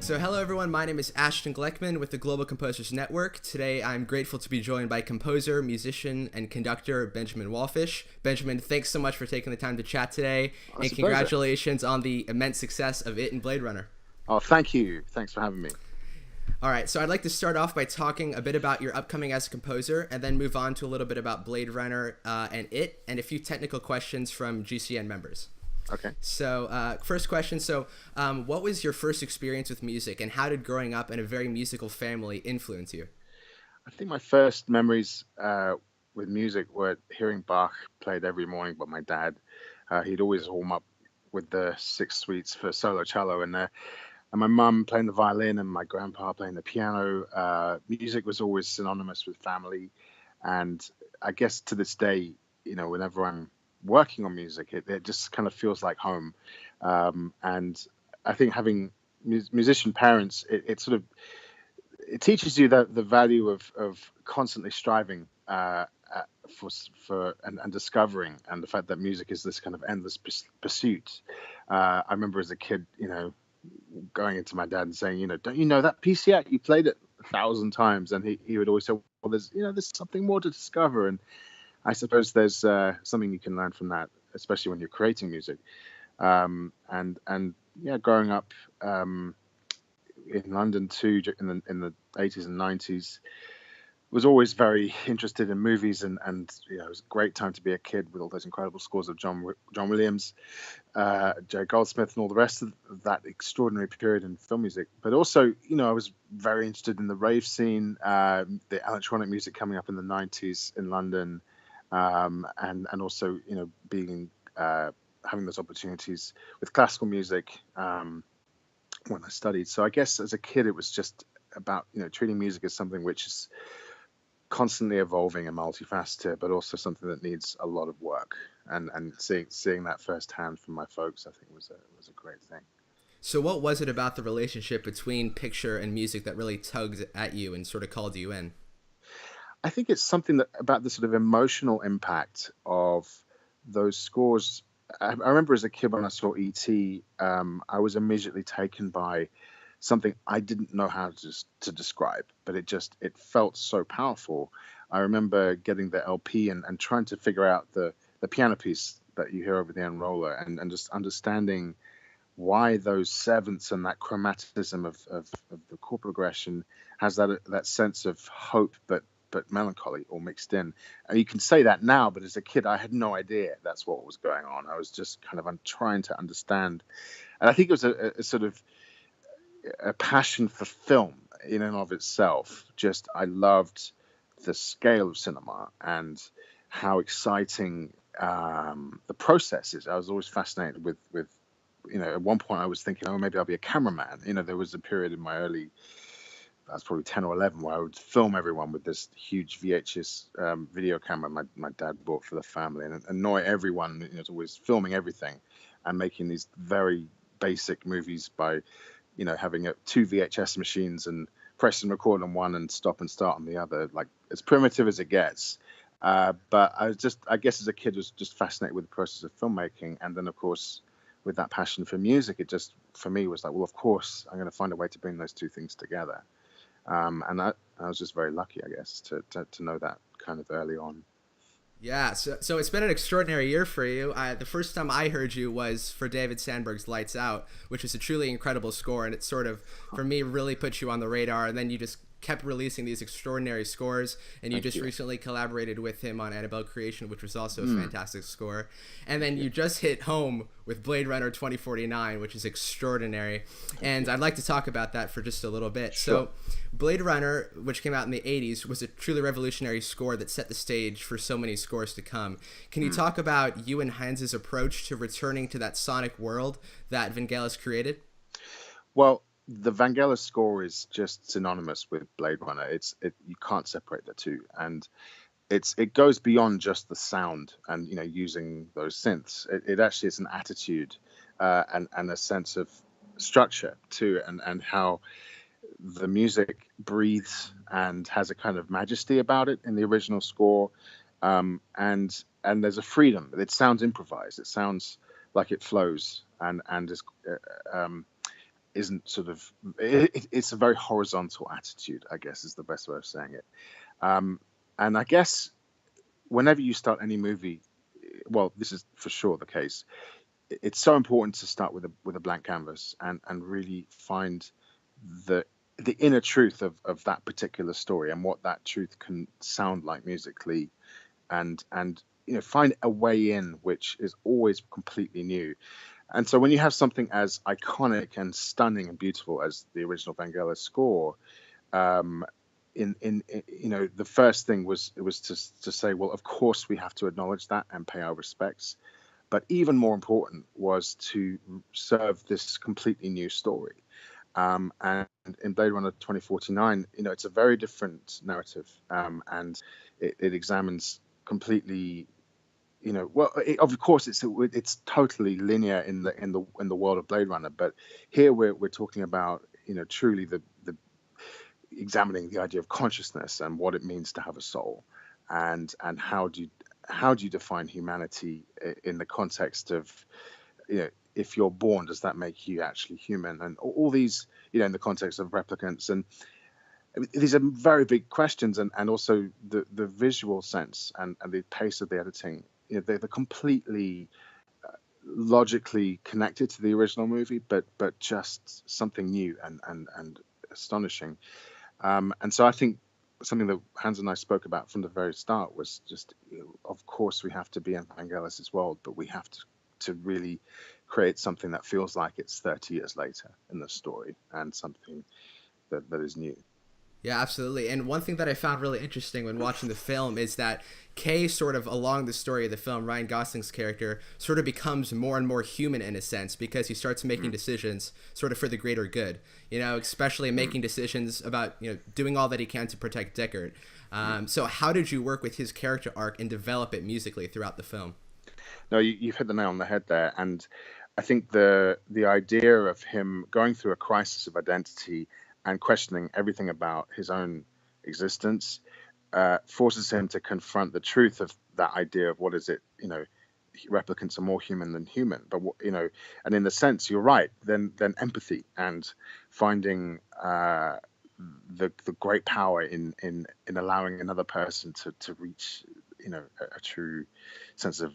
So hello everyone, my name is Ashton Gleckman with the Global Composers Network. Today I'm grateful to be joined by composer, musician, and conductor Benjamin Wallfisch. Benjamin, thanks so much for taking the time to chat today, and congratulations on the immense success of It and Blade Runner. Oh, thank you. Thanks for having me. All right, so I'd like to start off by talking a bit about your upcoming as a composer, and then move on to a little bit about Blade Runner and It, and a few technical questions from GCN members. Okay. So, first question. So, what was your first experience with music, and how did growing up in a very musical family influence you? I think my first memories with music were hearing Bach played every morning by my dad. He'd always warm up with the six suites for solo cello, and my mum playing the violin and my grandpa playing the piano. Music was always synonymous with family, and I guess to this day, whenever I'm working on music, it just kind of feels like home. And I think having musician parents, it teaches you the value of constantly striving and discovering, and the fact that music is this kind of endless pursuit. I remember as a kid, going into my dad and saying, don't you know that piece yet? You played it 1,000 times, and he would always say, well, there's something more to discover. And I suppose there's something you can learn from that, especially when you're creating music. And yeah, growing up in London too, in the 80s and 90s, was always very interested in movies, and it was a great time to be a kid with all those incredible scores of John Williams, Jerry Goldsmith, and all the rest of that extraordinary period in film music. But also, I was very interested in the rave scene, the electronic music coming up in the 90s in London, and also being having those opportunities with classical music when I studied. So I guess as a kid, it was just about treating music as something which is constantly evolving and multifaceted, but also something that needs a lot of work. And seeing that firsthand from my folks, I think was a great thing. So what was it about the relationship between picture and music that really tugged at you and sort of called you in? I think it's something about the sort of emotional impact of those scores. I remember as a kid when I saw E.T., I was immediately taken by something I didn't know how to describe, but it felt so powerful. I remember getting the LP and trying to figure out the piano piece that you hear over the end roller, and just understanding why those sevenths and that chromaticism of the chord progression has that sense of hope, but melancholy all mixed in. And you can say that now, but as a kid, I had no idea that's what was going on. I was just kind of trying to understand. And I think it was a sort of a passion for film in and of itself. Just, I loved the scale of cinema and how exciting the process is. I was always fascinated with at one point I was thinking, oh, maybe I'll be a cameraman. There was a period in my early, I was probably 10 or 11, where I would film everyone with this huge VHS video camera my dad bought for the family, and annoy everyone. It's always filming everything and making these very basic movies by, having two VHS machines and press and record on one and stop and start on the other, like as primitive as it gets. But I guess as a kid, was just fascinated with the process of filmmaking. And then, of course, with that passion for music, it just, for me, was like, well, of course, I'm going to find a way to bring those two things together. And I was just very lucky, I guess, to know that kind of early on. Yeah, so it's been an extraordinary year for you. The first time I heard you was for David Sandberg's Lights Out, which was a truly incredible score, and it sort of, for me, really put you on the radar. And then you just kept releasing these extraordinary scores, and you just recently collaborated with him on Annabelle Creation, which was also a fantastic score. And then you just hit home with Blade Runner 2049, which is extraordinary. And I'd like to talk about that for just a little bit. Sure. So Blade Runner, which came out in the 80s, was a truly revolutionary score that set the stage for so many scores to come. Can you talk about you and Heinz's approach to returning to that sonic world that Vangelis created? Well, the Vangelis score is just synonymous with Blade Runner. You can't separate the two, and it goes beyond just the sound and using those synths. It actually is an attitude and a sense of structure too, and how the music breathes and has a kind of majesty about it in the original score, and there's a freedom. It sounds improvised. It sounds like it flows and is isn't sort of it's a very horizontal attitude, I guess, is the best way of saying it. And I guess whenever you start any movie, well, this is for sure the case. It's so important to start with a blank canvas and really find the inner truth of that particular story and what that truth can sound like musically, and find a way in which is always completely new. And so when you have something as iconic and stunning and beautiful as the original Vangelis score, um, in the first thing was to say, well, of course we have to acknowledge that and pay our respects, but even more important was to serve this completely new story. And in Blade Runner 2049, it's a very different narrative, and it examines completely, of course it's totally linear in the world of Blade Runner, but here we're talking about truly the examining the idea of consciousness and what it means to have a soul, and how do you define humanity in the context of, if you're born, does that make you actually human, and all these, in the context of replicants. And these are very big questions, and also the visual sense and the pace of the editing, they're completely logically connected to the original movie, but just something new and astonishing. And so I think something that Hans and I spoke about from the very start was just, of course we have to be in Vangelis' world, but we have to really create something that feels like it's 30 years later in the story, and something that is new. Yeah, absolutely. And one thing that I found really interesting when watching the film is that Kay, sort of along the story of the film, Ryan Gosling's character sort of becomes more and more human in a sense, because he starts making decisions sort of for the greater good, especially making decisions about, doing all that he can to protect Deckard. So how did you work with his character arc and develop it musically throughout the film? No, you've hit the nail on the head there. And I think the idea of him going through a crisis of identity and questioning everything about his own existence forces him to confront the truth of that idea of what is it, replicants are more human than human. But and in the sense, you're right. Then empathy and finding the great power in allowing another person to reach a true sense of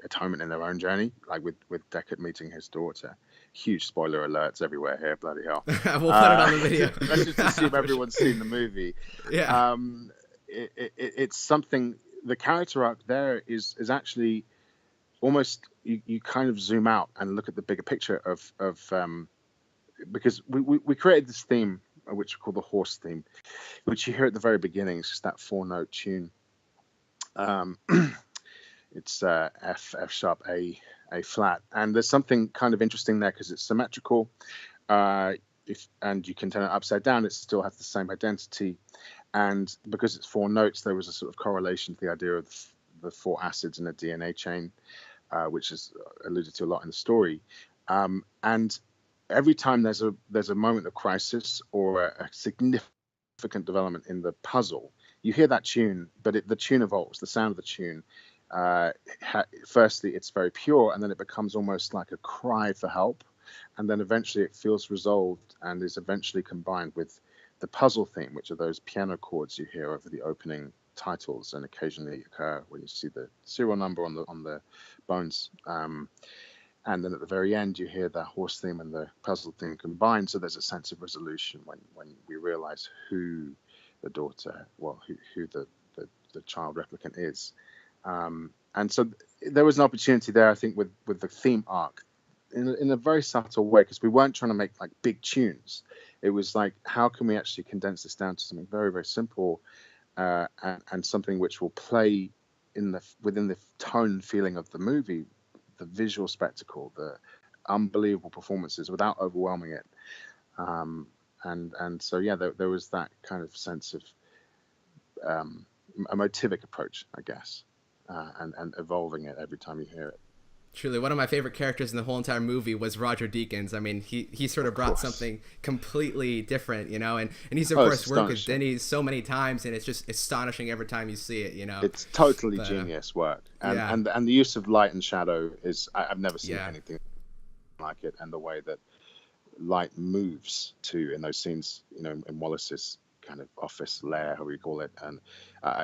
atonement in their own journey, like with Deckard meeting his daughter. Huge spoiler alerts everywhere here, bloody hell. We'll put it on the video. Let's just assume everyone's seen the movie. Yeah. It's something, the character arc there is actually almost, you kind of zoom out and look at the bigger picture of because we created this theme, which we call the horse theme, which you hear at the very beginning. It's just that 4-note tune. It's F sharp, A flat, and there's something kind of interesting there because it's symmetrical. And you can turn it upside down, it still has the same identity. And because it's 4 notes, there was a sort of correlation to the idea of the 4 acids in a DNA chain, which is alluded to a lot in the story. And every time there's a moment of crisis or a significant development in the puzzle, you hear that tune, but the tune evolves. The sound of the tune, firstly, it's very pure, and then it becomes almost like a cry for help, and then eventually it feels resolved and is eventually combined with the puzzle theme, which are those piano chords you hear over the opening titles and occasionally occur when you see the serial number on the bones. And then at the very end, you hear the horse theme and the puzzle theme combined. So there's a sense of resolution when we realize who the daughter, who the child replicant is. And so there was an opportunity there, I think, with the theme arc in a very subtle way, because we weren't trying to make like big tunes. It was like, how can we actually condense this down to something very, very simple, and something which will play within the tone and feeling of the movie, the visual spectacle, the unbelievable performances without overwhelming it. And so, yeah, there was that kind of sense of a motivic approach, I guess, and evolving it every time you hear it. Truly, one of my favorite characters in the whole entire movie was Roger Deakins. I mean, he sort of brought something completely different, and he's of course worked with Denny so many times, and it's just astonishing every time you see it, It's totally genius work, and the use of light and shadow is I've never seen anything like it, and the way that light moves to in those scenes, in Wallace's kind of office lair, how we call it, and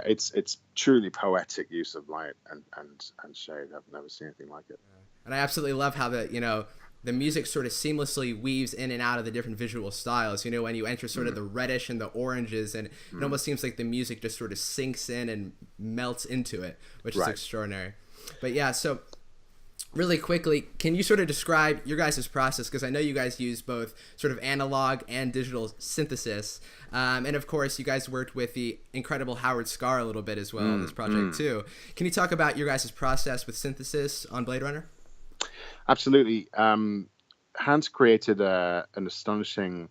it's truly poetic use of light and shade. I've never seen anything like it. And I absolutely love how the music sort of seamlessly weaves in and out of the different visual styles. When you enter sort of the reddish and the oranges, and it almost seems like the music just sort of sinks in and melts into it, which is extraordinary. But yeah, so really quickly, can you sort of describe your guys' process? Because I know you guys use both sort of analog and digital synthesis. And of course, you guys worked with the incredible Howard Scarr a little bit as well on this project too. Can you talk about your guys' process with synthesis on Blade Runner? Absolutely. Hans created an astonishing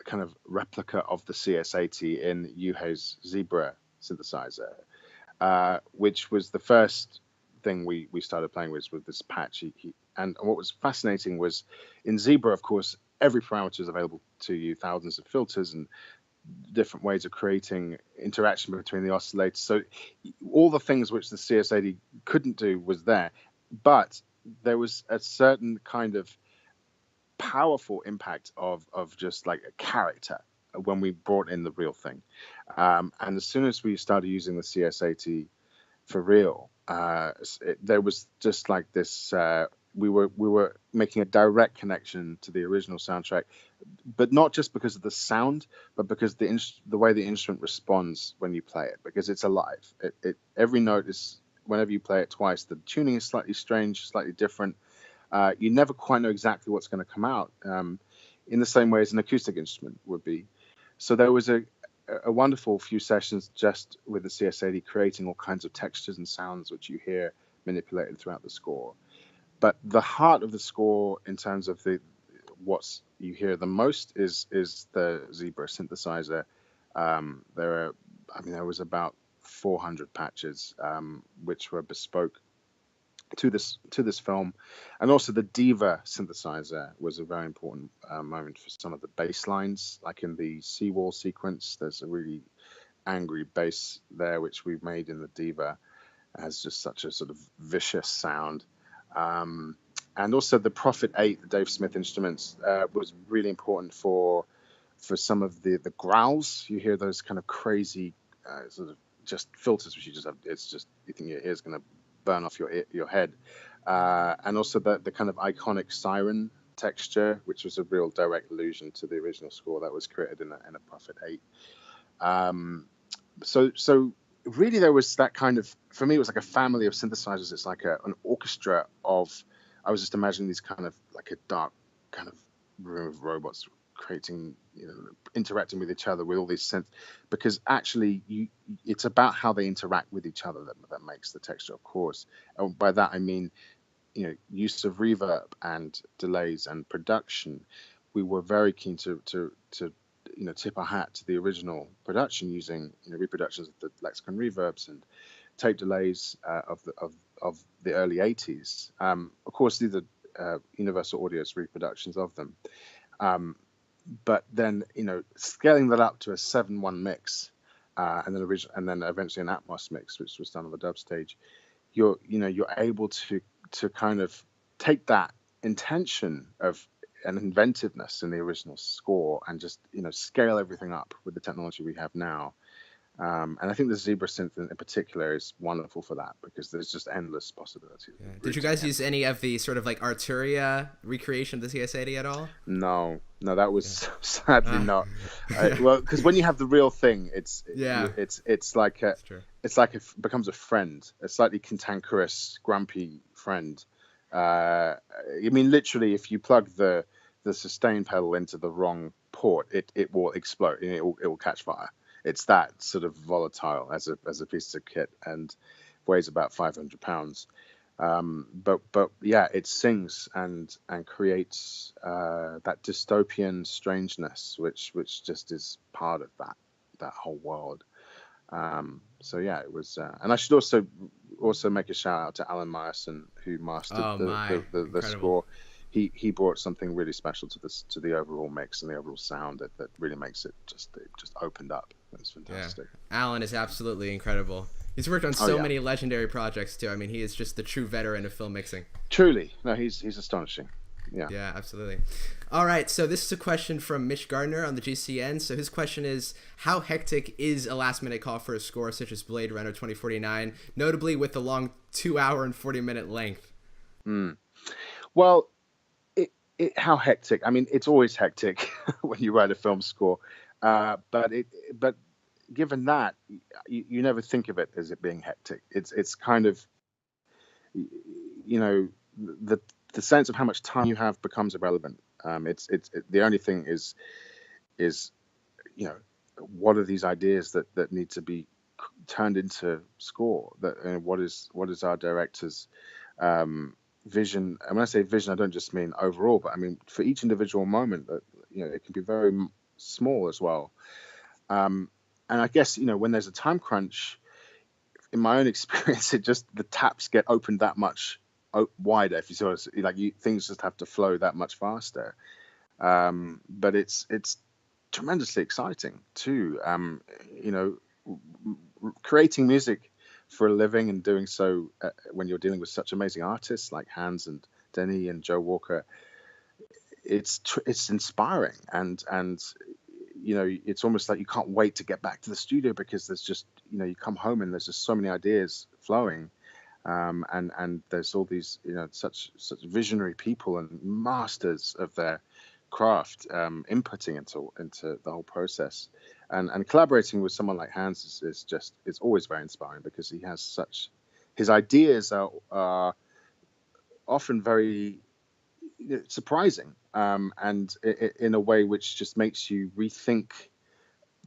kind of replica of the CS80 in Yuhei's Zebra synthesizer, which was the first thing we started playing with this patch. And what was fascinating was in Zebra, of course, every parameter is available to you, thousands of filters and different ways of creating interaction between the oscillators. So all the things which the CS80 couldn't do was there, but there was a certain kind of powerful impact of just like a character when we brought in the real thing. And as soon as we started using the CS80 for real, there was just like this, we were making a direct connection to the original soundtrack, but not just because of the sound, but because the way the instrument responds when you play it, because it's alive. Every note is, whenever you play it twice, the tuning is slightly strange, slightly different. You never quite know exactly what's going to come out, in the same way as an acoustic instrument would be. So there was a wonderful few sessions just with the CS80 creating all kinds of textures and sounds which you hear manipulated throughout the score. But the heart of the score, in terms of what you hear the most, is the Zebra synthesizer. There was about 400 patches, which were bespoke to this film, and also the Diva synthesizer was a very important moment for some of the bass lines, like in the Seawall sequence. There's a really angry bass there, which we've made in the Diva. It has just such a sort of vicious sound. And also the Prophet 8, the Dave Smith instruments, was really important for some of the growls. You hear those kind of crazy sort of just filters, which you just have. It's just, you think your ear's going to burn off your head. And also the kind of iconic siren texture, which was a real direct allusion to the original score that was created in a Prophet 8. So really there was that kind of, for me, it was like a family of synthesizers. It's like an orchestra of, I was just imagining these kind of like a dark kind of room of robots creating, interacting with each other with all these synths, because actually it's about how they interact with each other that makes the texture, of course. And by that I mean, use of reverb and delays and production. We were very keen to tip our hat to the original production using reproductions of the Lexicon reverbs and tape delays of the early 80s. Of course, these are Universal Audio's reproductions of them. But then, scaling that up to a 7:1 mix, and then eventually an Atmos mix, which was done on the dub stage, you're able to kind of take that intention of an inventiveness in the original score and just scale everything up with the technology we have now. And I think the Zebra synth in particular is wonderful for that, because there's just endless possibilities. Yeah. Did you guys use any of the sort of like Arturia recreation of the CS80 at all? No, that was sadly not. Well, because when you have the real thing, it's like it becomes a friend, a slightly cantankerous, grumpy friend. I mean, literally, if you plug the sustain pedal into the wrong port, it will explode. It will catch fire. It's that sort of volatile as a piece of kit, and weighs about 500 pounds. But yeah, it sings and creates that dystopian strangeness, which just is part of that whole world. So yeah, it was, and I should also make a shout out to Alan Myerson, who mastered the score. He brought something really special to the overall mix and the overall sound that really makes it just opened up. It's fantastic. Yeah. Alan is absolutely incredible. He's worked on so many legendary projects too. I mean, he is just the true veteran of film mixing. Truly, no, he's astonishing. Yeah. Yeah, absolutely. All right, so this is a question from Mitch Gardner on the GCN. So his question is, how hectic is a last-minute call for a score such as Blade Runner 2049, notably with the long 2 hour and 40-minute length? Well, how hectic? I mean, it's always hectic when you write a film score, but given that, you never think of it as it being hectic. It's kind of, you know, the sense of how much time you have becomes irrelevant. The only thing is, you know, what are these ideas that need to be turned into score? What is our director's vision? And when I say vision, I don't just mean overall, but I mean for each individual moment. That, you know, it can be very small as well. And I guess, you know, when there's a time crunch, in my own experience, the taps get opened that much wider. If you sort of like, things just have to flow that much faster. But it's tremendously exciting too. You know, creating music for a living and doing so when you're dealing with such amazing artists like Hans and Denny and Joe Walker, it's inspiring, and you know, it's almost like you can't wait to get back to the studio, because there's just, you know, you come home and there's just so many ideas flowing, and there's all these, you know, such visionary people and masters of their craft, inputting into the whole process, and collaborating with someone like Hans is always very inspiring, because he has his ideas are often very, you know, surprising, and in a way which just makes you rethink.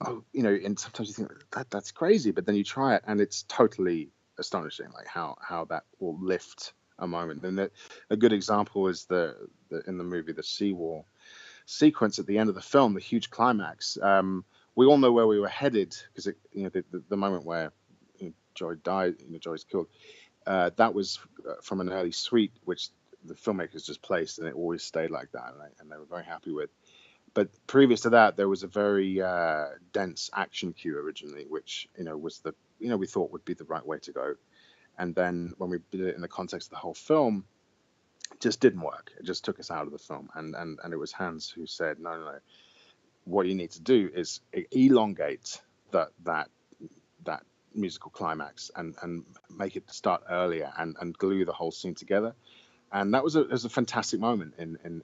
Oh, you know, and sometimes you think that's crazy, but then you try it and it's totally astonishing, like how that will lift a moment. And a good example is the in the movie, the seawall sequence at the end of the film, the huge climax. We all know where we were headed, because you know, the moment where, you know, Joy died, you know, Joy's killed. That was from an early suite, which the filmmakers just placed, and it always stayed like that, and they were very happy with. But previous to that, there was a very dense action cue originally, which, you know, was we thought would be the right way to go. And then when we did it in the context of the whole film, it just didn't work. It just took us out of the film. And it was Hans who said, no, what you need to do is elongate that musical climax, and make it start earlier, and glue the whole scene together. And that was a fantastic moment in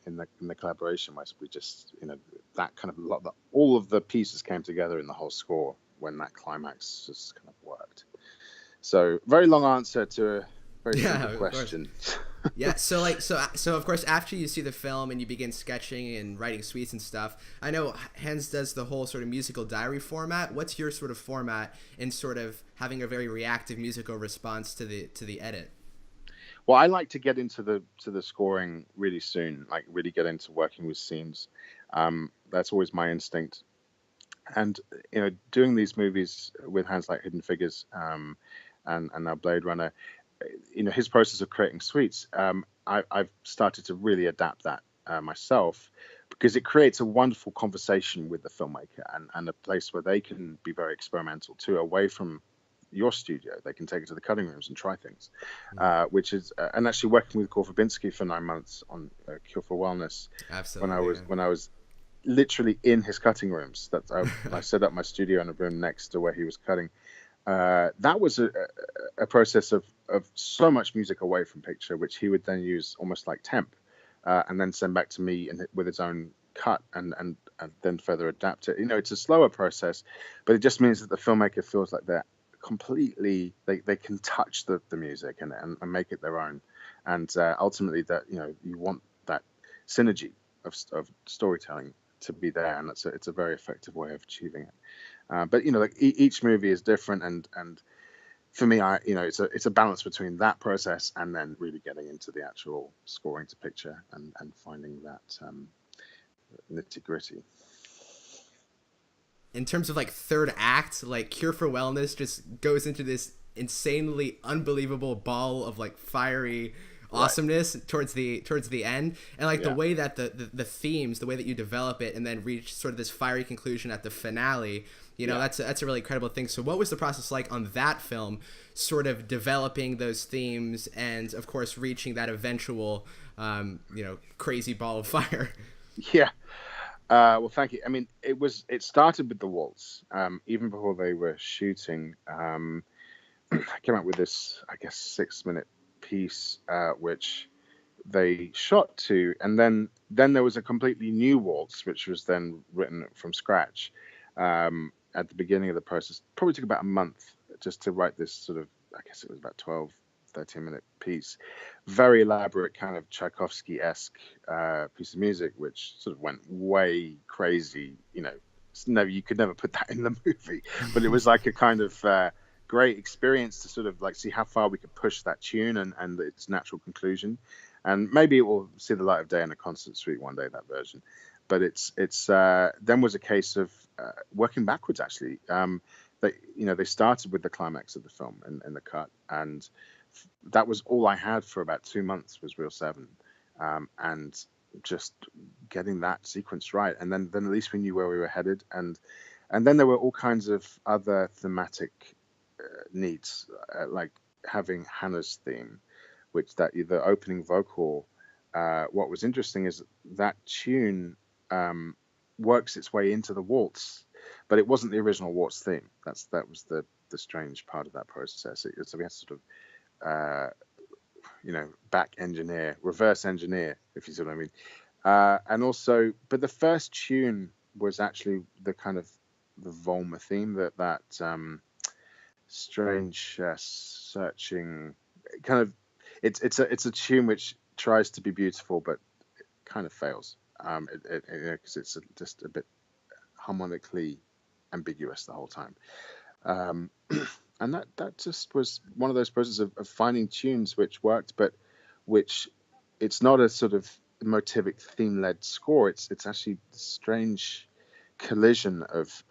the collaboration, where we just, you know, that kind of all of the pieces came together in the whole score when that climax just kind of worked. So, very long answer to a very simple question. Yeah, so of course, after you see the film and you begin sketching and writing suites and stuff, I know Hans does the whole sort of musical diary format. What's your sort of format in sort of having a very reactive musical response to the edit? Well, I like to get into the scoring really soon, like really get into working with scenes. That's always my instinct. And, you know, doing these movies with Hans, like Hidden Figures, and now Blade Runner, you know, his process of creating suites, I've started to really adapt that myself, because it creates a wonderful conversation with the filmmaker, and a place where they can be very experimental too, away from your studio. They can take it to the cutting rooms and try things, which is and actually working with Gore Verbinski for 9 months on Cure for Wellness. Absolutely. When I was literally in his cutting rooms, that I set up my studio in a room next to where he was cutting. That was a process of so much music away from picture, which he would then use almost like temp, and then send back to me with his own cut, and then further adapt it. You know, it's a slower process, but it just means that the filmmaker feels like they're completely, they can touch the music and make it their own, and ultimately, that, you know, you want that synergy of storytelling to be there, and it's a very effective way of achieving it. But, you know, like each movie is different, and for me, you know, it's a balance between that process and then really getting into the actual scoring to picture, and finding that nitty gritty. In terms of like third act, like Cure for Wellness just goes into this insanely unbelievable ball of like fiery awesomeness towards the end, and like the way that the themes, the way that you develop it and then reach sort of this fiery conclusion at the finale, you know, that's a really incredible thing. So what was the process like on that film, sort of developing those themes and of course reaching that eventual crazy ball of fire. Yeah. Well, thank you. I mean, it started with the waltz. Even before they were shooting, I came out with this, I guess, 6-minute piece, which they shot to, and then there was a completely new waltz, which was then written from scratch at the beginning of the process. Probably took about a month just to write this sort of, I guess it was about 12, 13-minute piece. Very elaborate, kind of Tchaikovsky-esque piece of music, which sort of went way crazy. You could never put that in the movie, but it was like a kind of great experience to sort of like see how far we could push that tune and its natural conclusion. And maybe it will see the light of day in a concert suite one day, that version. But it's then was a case of working backwards, actually. They started with the climax of the film in the cut, and that was all I had for about 2 months was Reel 7, and just getting that sequence right. And then at least we knew where we were headed, and then there were all kinds of other thematic needs, like having Hannah's theme, which the opening vocal. What was interesting is that tune works its way into the waltz, but it wasn't the original waltz theme. That was the strange part of that process. So we had to sort of reverse engineer, if you see what I mean. And also, but the first tune was actually the kind of the Volma theme, that strange searching kind of. It's a tune which tries to be beautiful, but it kind of fails. Because it's just a bit harmonically ambiguous the whole time. And that just was one of those processes of finding tunes which worked, but which it's not a sort of motivic theme-led score. It's actually a strange collision of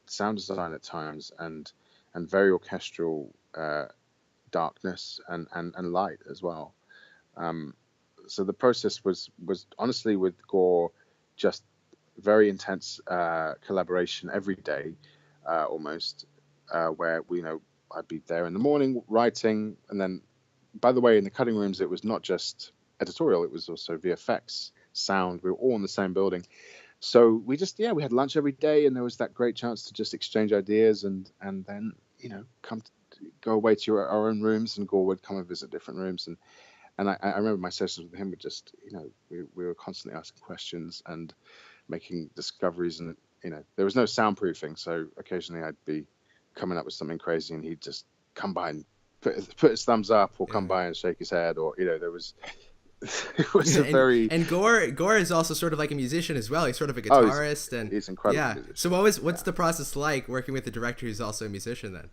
sound design at times and very orchestral darkness and light as well. So the process was honestly with Gore just very intense collaboration every day, almost, where I'd be there in the morning writing, and then, by the way, in the cutting rooms it was not just editorial, it was also VFX, sound. We were all in the same building, so we had lunch every day, and there was that great chance to just exchange ideas and then go away to our own rooms, and Gore would come and visit different rooms, and I remember my sessions with him were just, we were constantly asking questions and making discoveries, and there was no soundproofing, so occasionally I'd be coming up with something crazy, and he'd just come by and put his thumbs up, or come by and shake his head, or there was it was a very and Gore is also sort of like a musician as well. He's sort of a guitarist, and he's incredible. Yeah. Musician. So what's the process like working with a director who's also a musician then?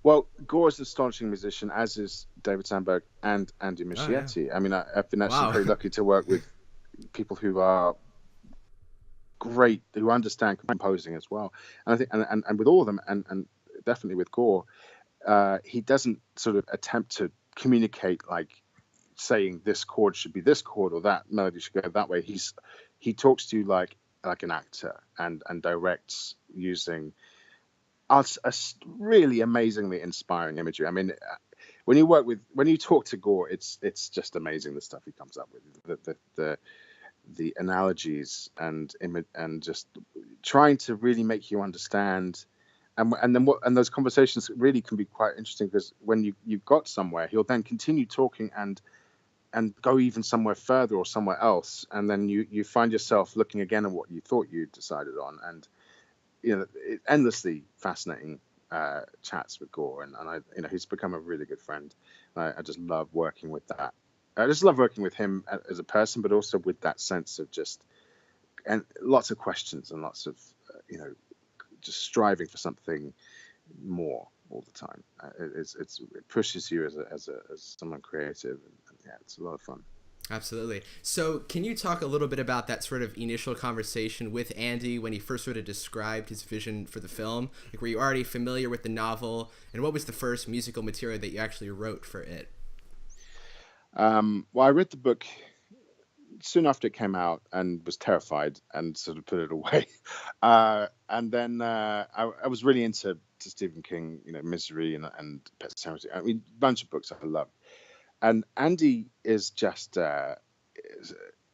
Well, Gore's an astonishing musician, as is David Sandberg and Andy Muschietti. Oh, yeah. I mean, I've been actually very lucky to work with people who are great, who understand composing as well. And I think, and with all of them, and definitely with Gore, he doesn't sort of attempt to communicate like saying this chord should be this chord or that melody should go that way. He talks to you like an actor and directs using a really amazingly inspiring imagery. I mean, when you talk to Gore, it's just amazing the stuff he comes up with, the analogies and just trying to really make you understand. And those conversations really can be quite interesting, because when you've got somewhere, he'll then continue talking and go even somewhere further or somewhere else, and then you find yourself looking again at what you thought you decided on, and endlessly fascinating chats with Gore, and I he's become a really good friend. I just love working with that. I just love working with him as a person, but also with that sense of just and lots of questions and lots of just striving for something more all the time. It pushes you as someone creative, and yeah, it's a lot of fun. Absolutely. So can you talk a little bit about that sort of initial conversation with Andy when he first sort of described his vision for the film? Like, were you already familiar with the novel, and what was the first musical material that you actually wrote for it? Well, I read the book soon after it came out and was terrified and sort of put it away. And then I was really into Stephen King, Misery and Pet Sematary. I mean, a bunch of books I love. And Andy is just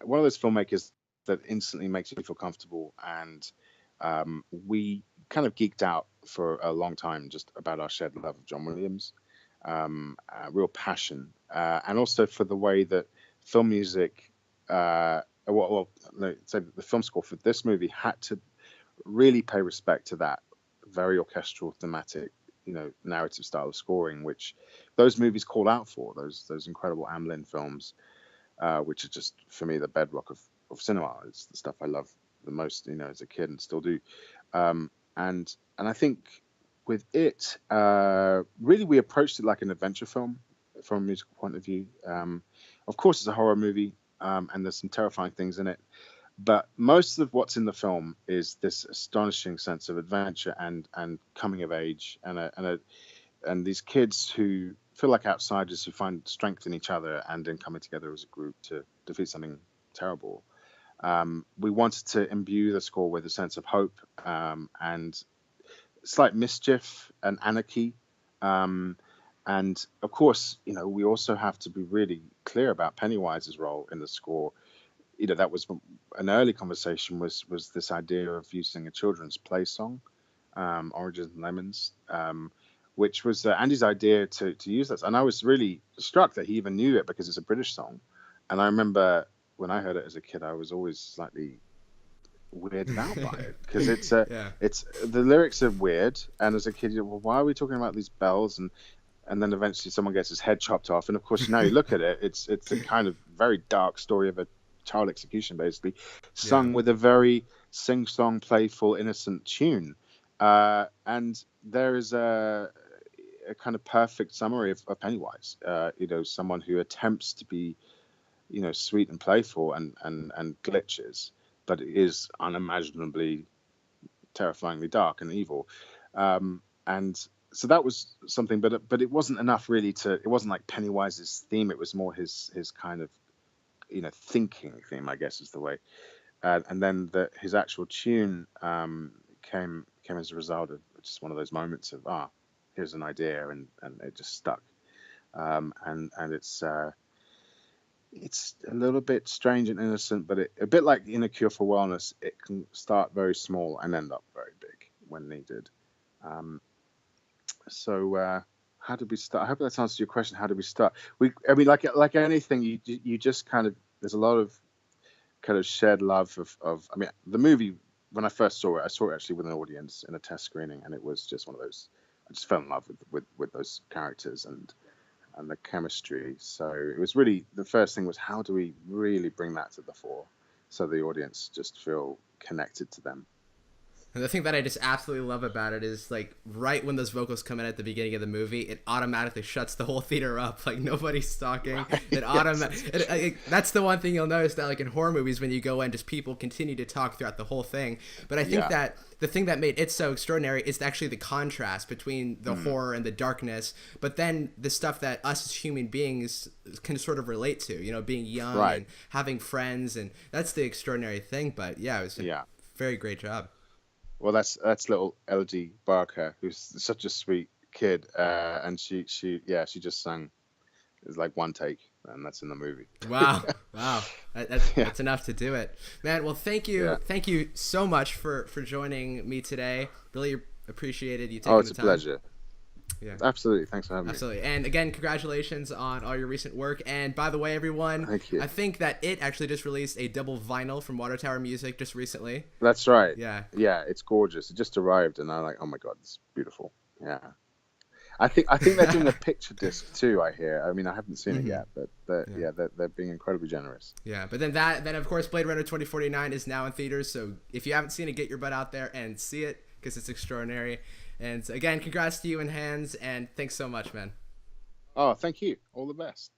one of those filmmakers that instantly makes you feel comfortable. And we kind of geeked out for a long time just about our shared love of John Williams, real passion, and also for the way that film music, let's say the film score for this movie had to really pay respect to that very orchestral, thematic, narrative style of scoring, which those movies call out for. Those incredible Amblin films, which are just for me the bedrock of cinema. It's the stuff I love the most, as a kid and still do. And I think with it, really we approached it like an adventure film from a musical point of view. Of course, it's a horror movie, and there's some terrifying things in it. But most of what's in the film is this astonishing sense of adventure and coming of age, and these kids who feel like outsiders who find strength in each other and in coming together as a group to defeat something terrible. We wanted to imbue the score with a sense of hope, and slight mischief and anarchy. And of course, we also have to be really clear about Pennywise's role in the score. That was an early conversation, was this idea of using a children's play song, Oranges and Lemons, which was Andy's idea to use that. And I was really struck that he even knew it, because it's a British song. And I remember when I heard it as a kid, I was always slightly weirded out by it, because it's the lyrics are weird. And as a kid, well, why are we talking about these bells? And then eventually someone gets his head chopped off. And of course, now you look at it, it's a kind of very dark story of a child execution, basically, sung with a very sing-song, playful, innocent tune. And there is a kind of perfect summary of Pennywise. Someone who attempts to be, sweet and playful and glitches, but it is unimaginably, terrifyingly dark and evil. And so that was something, but it wasn't enough really it wasn't like Pennywise's theme. It was more his kind of, thinking theme, I guess is the way. And then his actual tune came as a result of just one of those moments of, here's an idea, and it just stuck. And it's a little bit strange and innocent, but a bit like in A Cure for Wellness, it can start very small and end up very big when needed. So how did we start? I hope that answers your question. How did we start? Like anything, you just kind of, there's a lot of kind of shared love of. I mean, the movie, when I first saw it, I saw it actually with an audience in a test screening, and it was just one of those. I just fell in love with those characters and the chemistry. So it was really, the first thing was, how do we really bring that to the fore so the audience just feel connected to them. And the thing that I just absolutely love about it is, like, right when those vocals come in at the beginning of the movie, it automatically shuts the whole theater up. Like, nobody's talking. Right. That's the one thing you'll notice, that, like, in horror movies, when you go in, just people continue to talk throughout the whole thing. But I think that the thing that made it so extraordinary is actually the contrast between the horror and the darkness, but then the stuff that us as human beings can sort of relate to, being young and having friends, and that's the extraordinary thing. But it was a very great job. Well, that's little Elodie Barker, who's such a sweet kid, and she just sang. It was like one take, and that's in the movie. Wow. That's enough to do it, man. Well, thank you so much for joining me today. Really appreciated you taking the time. Oh, it's a pleasure. Yeah, absolutely. Thanks for having me. Absolutely. And again, congratulations on all your recent work. And by the way, everyone, thank you. I think that it actually just released a double vinyl from Water Tower Music just recently. That's right. Yeah, it's gorgeous. It just arrived, and I'm like, oh my god, it's beautiful. Yeah, I think they're doing a picture disc too. I hear. I mean, I haven't seen it yet, but they're being incredibly generous. Yeah, but then of course Blade Runner 2049 is now in theaters. So if you haven't seen it, get your butt out there and see it, because it's extraordinary. And again, congrats to you and Hans, and thanks so much, man. Oh, thank you. All the best.